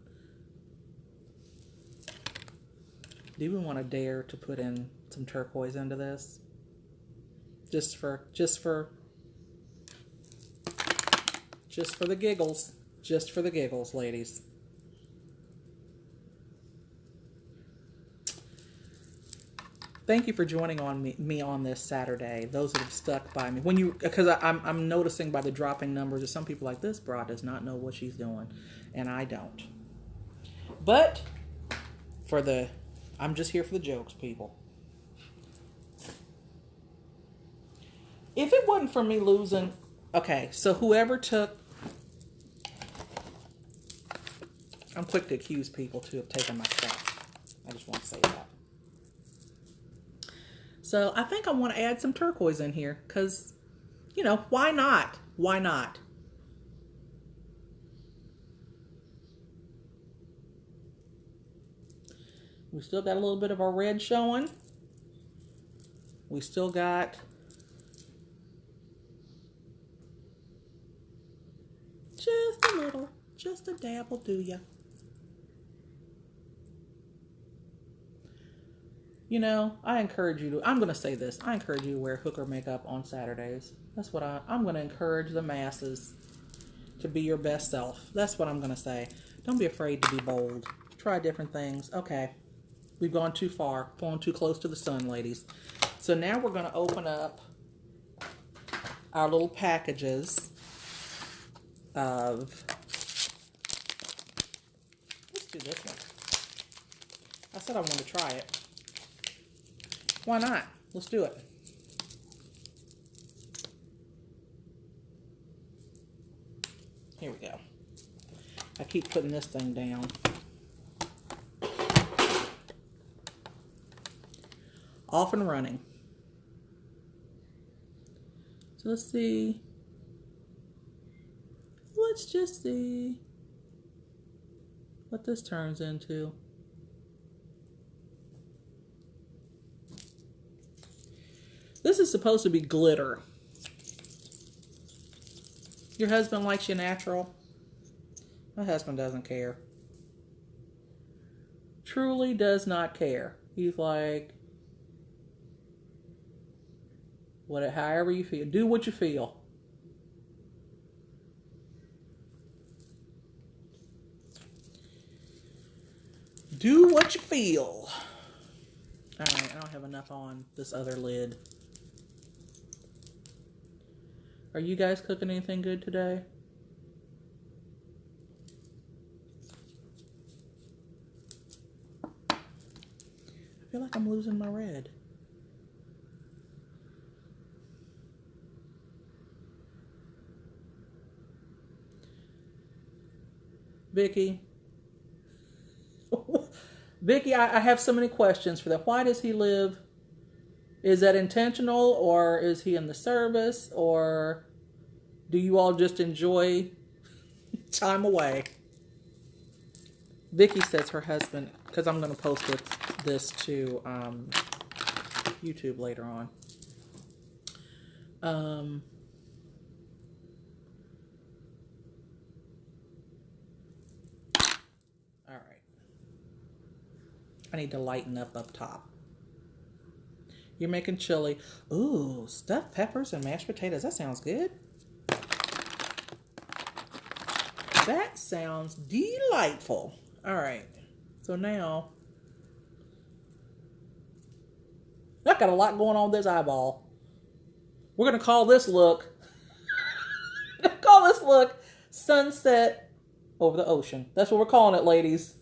Do we want to dare to put in some turquoise into this? Just for the giggles. Just for the giggles, ladies. Thank you for joining me on this Saturday. Those that have stuck by me. Because I'm noticing by the dropping numbers that some people are like, this bra does not know what she's doing. And I don't. But I'm just here for the jokes, people. If it wasn't for me losing... Okay, so whoever took... I'm quick to accuse people, too, of taking my stuff. I just want to say that. So I think I want to add some turquoise in here because, you know, why not? Why not? We still got a little bit of our red showing. We still got just a little, just a dab will do ya. You know, I encourage you to, I'm going to say this, I encourage you to wear hooker makeup on Saturdays. That's what I'm going to encourage the masses to be your best self. That's what I'm going to say. Don't be afraid to be bold. Try different things. Okay, we've gone too far, gone too close to the sun, ladies. So now we're going to open up our little packages of, let's do this one. I said I wanted to try it. Why not? Let's do it. Here we go. I keep putting this thing down. Off and running. So let's see. Let's just see what this turns into. This is supposed to be glitter. Your husband likes you natural? My husband doesn't care. Truly does not care. He's like, however you feel. Do what you feel. Do what you feel. Alright, I don't have enough on this other lid. Are you guys cooking anything good today? I feel like I'm losing my red. Vicky. Vicky, I have so many questions for that. Why does he live? Is that intentional, or is he in the service, or do you all just enjoy time away? Vicky says her husband, because I'm going to post this to YouTube later on. All right. I need to lighten up top. You're making chili. Ooh, stuffed peppers and mashed potatoes. That sounds good. That sounds delightful. All right. So now, I've got a lot going on with this eyeball. We're going to call this look, Sunset Over the Ocean. That's what we're calling it, ladies.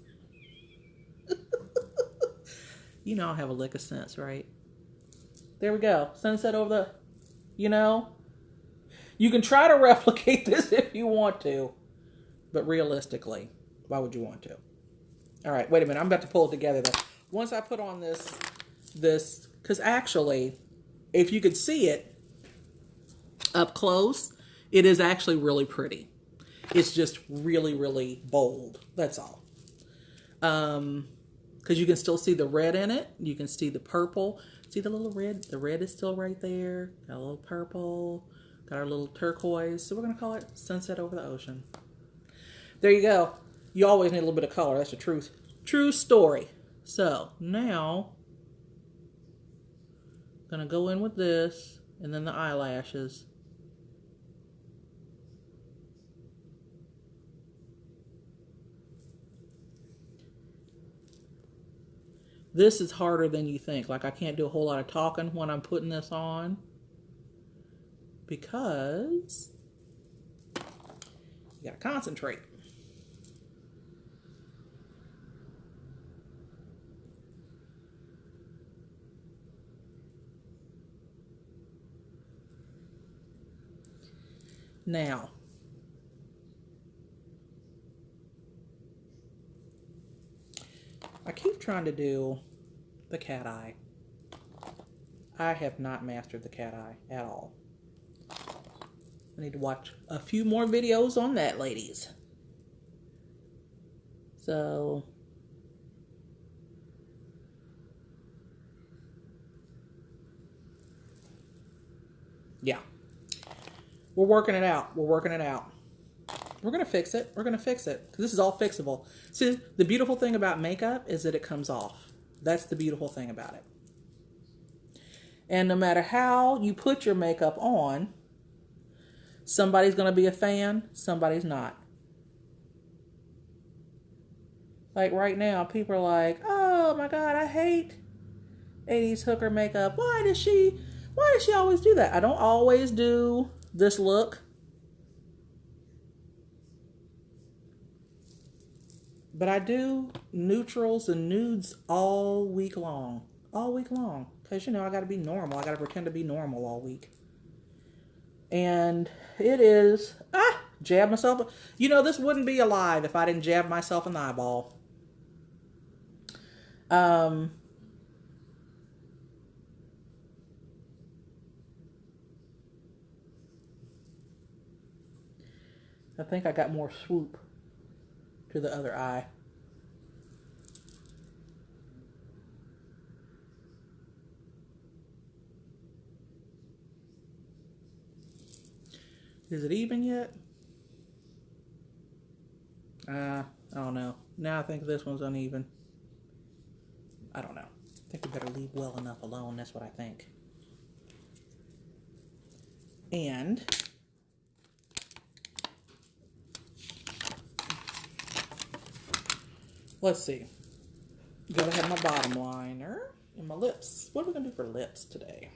You know I have a lick of sense, right? There we go. Sunset over the, you know. You can try to replicate this if you want to. But realistically, why would you want to? All right, wait a minute. I'm about to pull it together though. Once I put on this, because actually, if you could see it up close, it is actually really pretty. It's just really, really bold. That's all. Because you can still see the red in it. You can see the purple. See the little red? The red is still right there. Got a little purple. Got our little turquoise. So we're going to call it Sunset Over the Ocean. There you go. You always need a little bit of color. That's the truth. True story. So now, I'm going to go in with this and then the eyelashes. This is harder than you think. Like, I can't do a whole lot of talking when I'm putting this on because you gotta concentrate. Now, I keep trying to do the cat eye. I have not mastered the cat eye at all. I need to watch a few more videos on that, ladies. So, yeah. We're working it out. We're working it out. We're going to fix it. We're going to fix it. This is all fixable. See, the beautiful thing about makeup is that it comes off. That's the beautiful thing about it. And no matter how you put your makeup on, somebody's going to be a fan, somebody's not. Like right now, people are like, oh my God, I hate 80s hooker makeup. Why does she always do that? I don't always do this look. But I do neutrals and nudes all week long. All week long. Because, you know, I got to be normal. I got to pretend to be normal all week. And it is... jab myself. You know, this wouldn't be alive if I didn't jab myself in the eyeball. I think I got more swoop to the other eye. Is it even yet? I don't know. Now I think this one's uneven. I don't know. I think we better leave well enough alone. That's what I think. And let's see. Gotta have my bottom liner and my lips. What are we gonna do for lips today?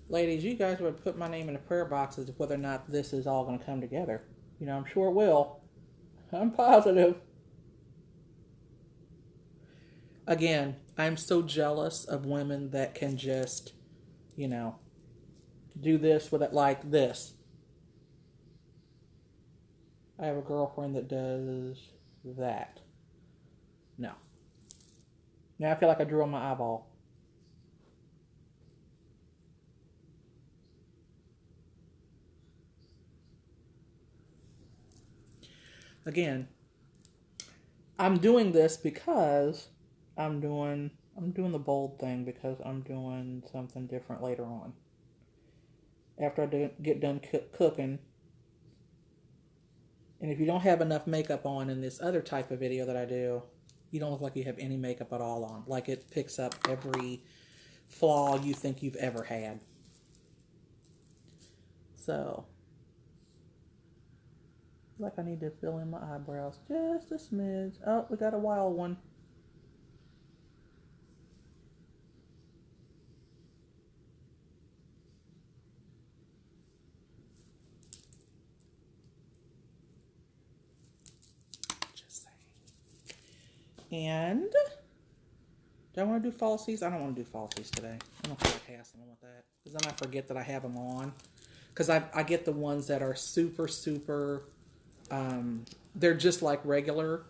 Ladies, you guys would put my name in the prayer boxes of whether or not this is all gonna come together. You know, I'm sure it will. I'm positive. Again, I'm so jealous of women that can just, you know, do this with it like this. I have a girlfriend that does that. No. Now I feel like I drew on my eyeball. Again, I'm doing this because I'm doing the bold thing because I'm doing something different later on. After I get done cooking. And if you don't have enough makeup on in this other type of video that I do, you don't look like you have any makeup at all on. Like it picks up every flaw you think you've ever had. So, like I need to fill in my eyebrows just a smidge. Oh, we got a wild one. Just saying. And do I want to do falsies? I don't want to do falsies today. I don't feel like hassling with that. Because then I forget that I have them on. Because I get the ones that are super, super... they're just like regular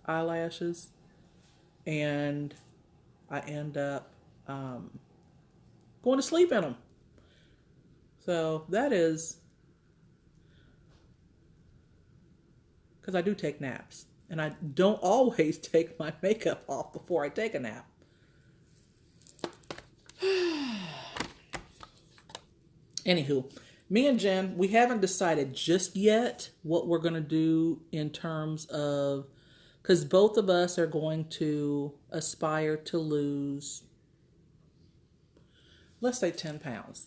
eyelashes. and I end up going to sleep in them. So that is because I do take naps. And I don't always take my makeup off before I take a nap. Anywho, me and Jen, we haven't decided just yet what we're going to do in terms of, because both of us are going to aspire to lose, let's say 10 pounds.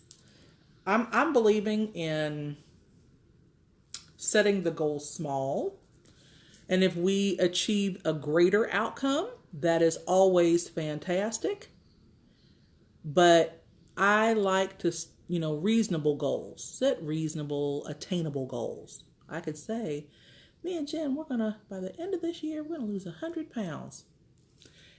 I'm believing in setting the goal small. And if we achieve a greater outcome, that is always fantastic. But I like to, reasonable goals. Set reasonable, attainable goals. I could say, me and Jen, by the end of this year, we're going to lose 100 pounds.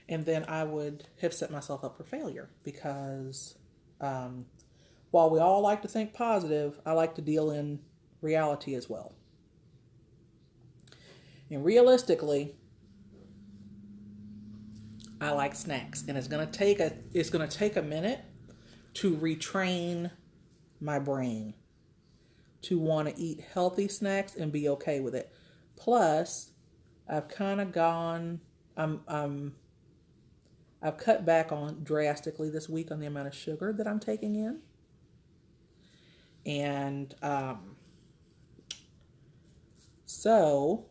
And then I would have set myself up for failure because while we all like to think positive, I like to deal in reality as well. And realistically, I like snacks, and it's gonna take a minute to retrain my brain to want to eat healthy snacks and be okay with it. Plus, I've kind of I've cut back on drastically this week on the amount of sugar that I'm taking in, and so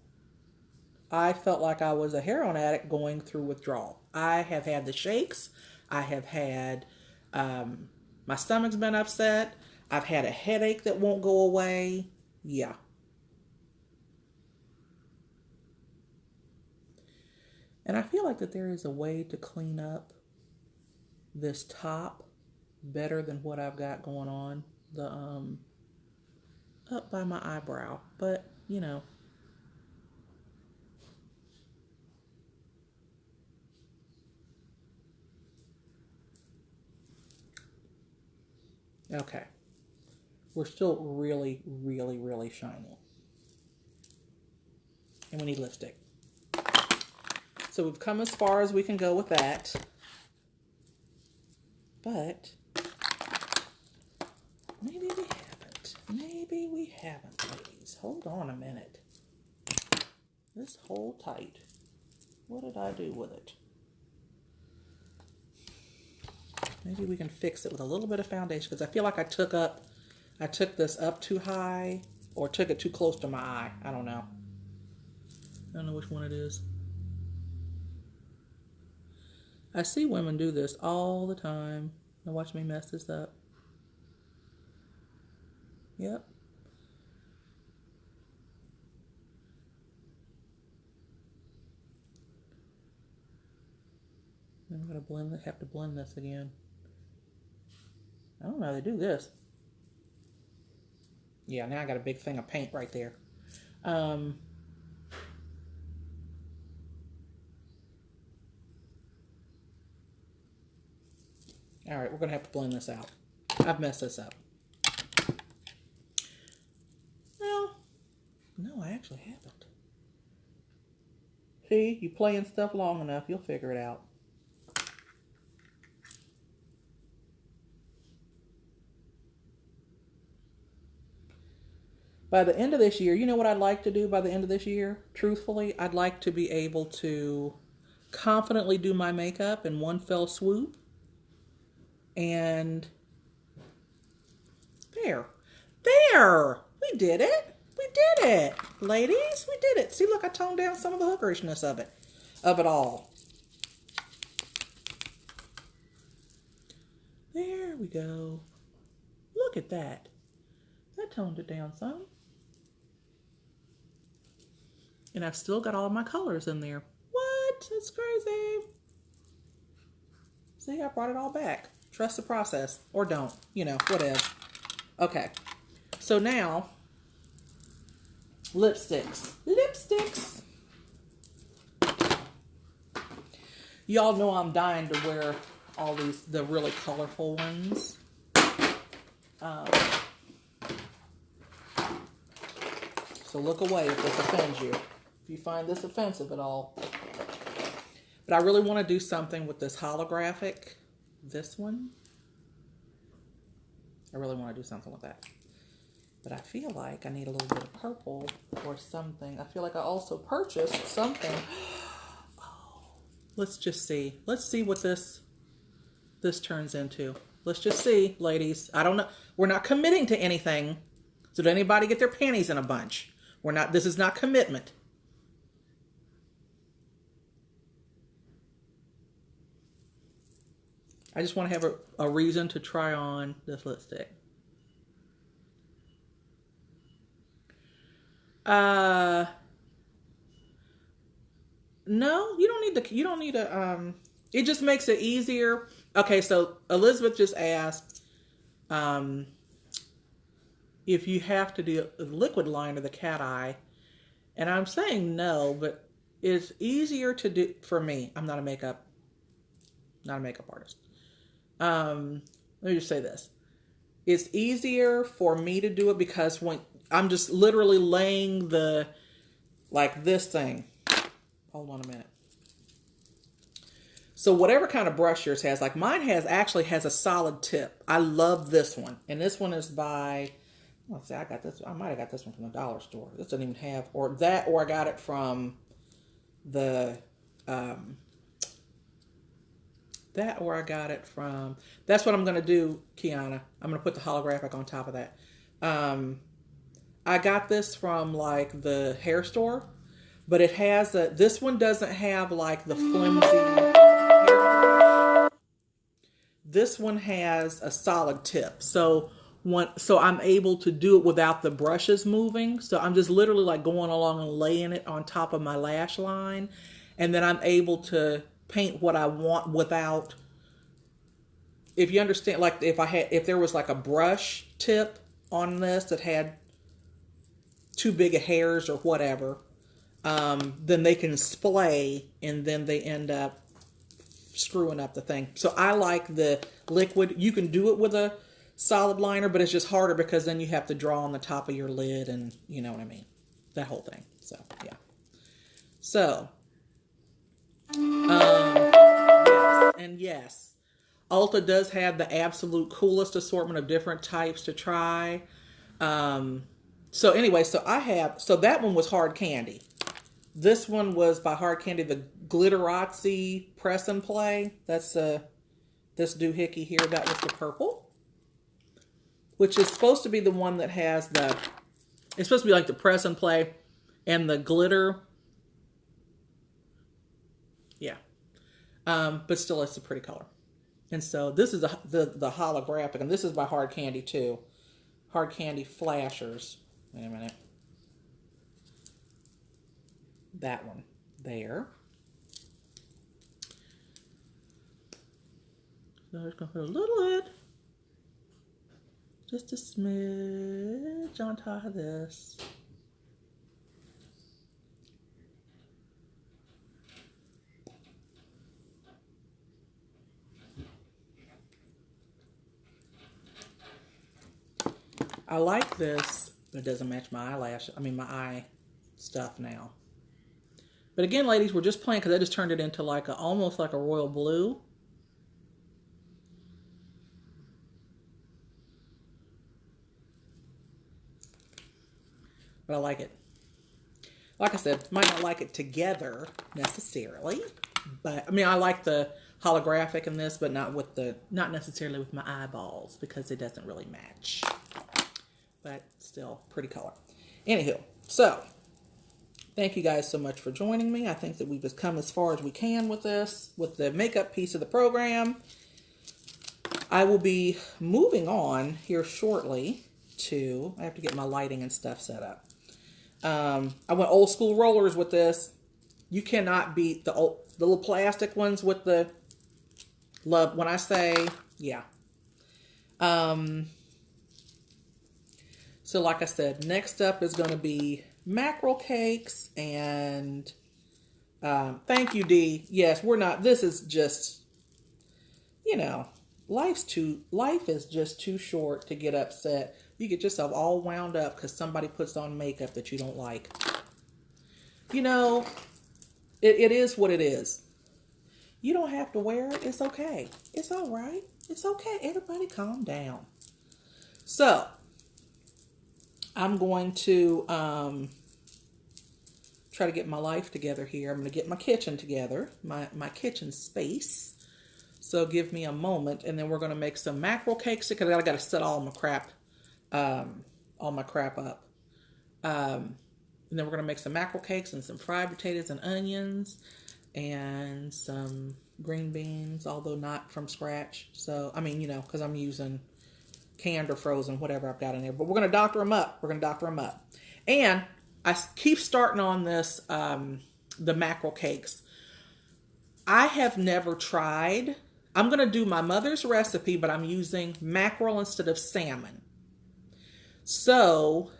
I felt like I was a heroin addict going through withdrawal. I have had the shakes. I have had, my stomach's been upset. I've had a headache that won't go away. Yeah. And I feel like that there is a way to clean up this top better than what I've got going on. Up by my eyebrow. But, Okay. We're still really, really, really shiny. And we need lipstick. So we've come as far as we can go with that. But maybe we haven't. Maybe we haven't, ladies. Hold on a minute. This hold tight. What did I do with it? Maybe we can fix it with a little bit of foundation, because I feel like I took this up too high or took it too close to my eye. I don't know. I don't know which one it is. I see women do this all the time. Now watch me mess this up. Yep. I'm going to have to blend this again. I don't know how they do this. Yeah, now I got a big thing of paint right there. All right, we're going to have to blend this out. I've messed this up. Well, no, I actually haven't. See, you play in stuff long enough, you'll figure it out. By the end of this year, you know what I'd like to do by the end of this year? Truthfully, I'd like to be able to confidently do my makeup in one fell swoop. And there. We did it. We did it. Ladies, we did it. See, look, I toned down some of the hookerishness of it all. There we go. Look at that. That toned it down some. And I've still got all of my colors in there. What? That's crazy. See, I brought it all back. Trust the process. Or don't. Whatever. Okay. So now, lipsticks. Y'all know I'm dying to wear all the really colorful ones. So look away if this offends you. If you find this offensive at all. But I really want to do something with this holographic, this one. I really want to do something with that. But I feel like I need a little bit of purple or something. I feel like I also purchased something. Oh, let's just see. Let's see what this turns into. Let's just see, ladies. I don't know. We're not committing to anything. So did anybody get their panties in a bunch? We're not. This is not commitment. I just want to have a reason to try on this lipstick. No, you don't need to, it just makes it easier. Okay, so Elizabeth just asked, if you have to do a liquid line or the cat eye, and I'm saying no, but it's easier to do for me. I'm not a makeup artist. Let me just say this. It's easier for me to do it because when I'm just literally laying like this thing. Hold on a minute. So whatever kind of brush yours has, like mine actually has a solid tip. I love this one. And this one is by, let's see, I might have got this one from the dollar store. This doesn't even have, or I got it from that's what I'm going to do, Kiana. I'm going to put the holographic on top of that. I got this from like the hair store, but it has this one doesn't have like the flimsy hair. This one has a solid tip. So I'm able to do it without the brushes moving. So I'm just literally like going along and laying it on top of my lash line. And then I'm able to paint what I want without, if you understand, like if there was like a brush tip on this that had too big of hairs or whatever, then they can splay and then they end up screwing up the thing. So I like the liquid. You can do it with a solid liner, but it's just harder because then you have to draw on the top of your lid and you know what I mean. That whole thing. So, yeah. So, yes, and yes, Ulta does have the absolute coolest assortment of different types to try. So anyway, so that one was Hard Candy. This one was by Hard Candy, the Glitterazzi Press and Play. That's this doohickey here. That was the purple, which is supposed to be the one that has it's supposed to be like the Press and Play and the glitter. Yeah. But still, it's a pretty color. And so this is the holographic, and this is by Hard Candy too. Hard Candy Flashers. Wait a minute. That one there. So I'm just going to put a little bit, just a smidge on top of this. I like this, but it doesn't match my my eye stuff now. But again, ladies, we're just playing because I just turned it into like almost like a royal blue. But I like it. Like I said, might not like it together necessarily, but I mean, I like the holographic in this, but not necessarily with my eyeballs because it doesn't really match. But still, pretty color. Anywho, so thank you guys so much for joining me. I think that we've just come as far as we can with this, with the makeup piece of the program. I will be moving on here shortly to, I have to get my lighting and stuff set up. I went old school rollers with this. You cannot beat the little plastic ones with the love. When I say, yeah. So like I said, next up is going to be mackerel cakes and thank you, Dee. Yes, this is just, you know, life is just too short to get upset. You get yourself all wound up because somebody puts on makeup that you don't like. You know, it is what it is. You don't have to wear it. It's okay. It's all right. It's okay. Everybody calm down. So, I'm going to try to get my life together here. I'm going to get my kitchen together, my kitchen space. So give me a moment, and then we're going to make some mackerel cakes because I got to set all my crap up. And then we're going to make some mackerel cakes and some fried potatoes and onions and some green beans, although not from scratch. So, I mean, you know, because I'm using canned or frozen, whatever I've got in there. But we're going to doctor them up. And I keep starting on this, the mackerel cakes. I have never tried. I'm going to do my mother's recipe, but I'm using mackerel instead of salmon. So,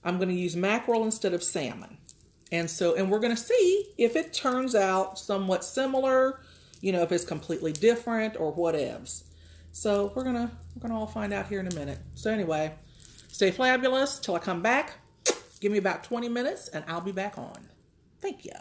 I'm going to use mackerel instead of salmon. And we're going to see if it turns out somewhat similar, you know, if it's completely different or whatevs. So we're going to all find out here in a minute. So anyway, stay fabulous till I come back. Give me about 20 minutes and I'll be back on. Thank you.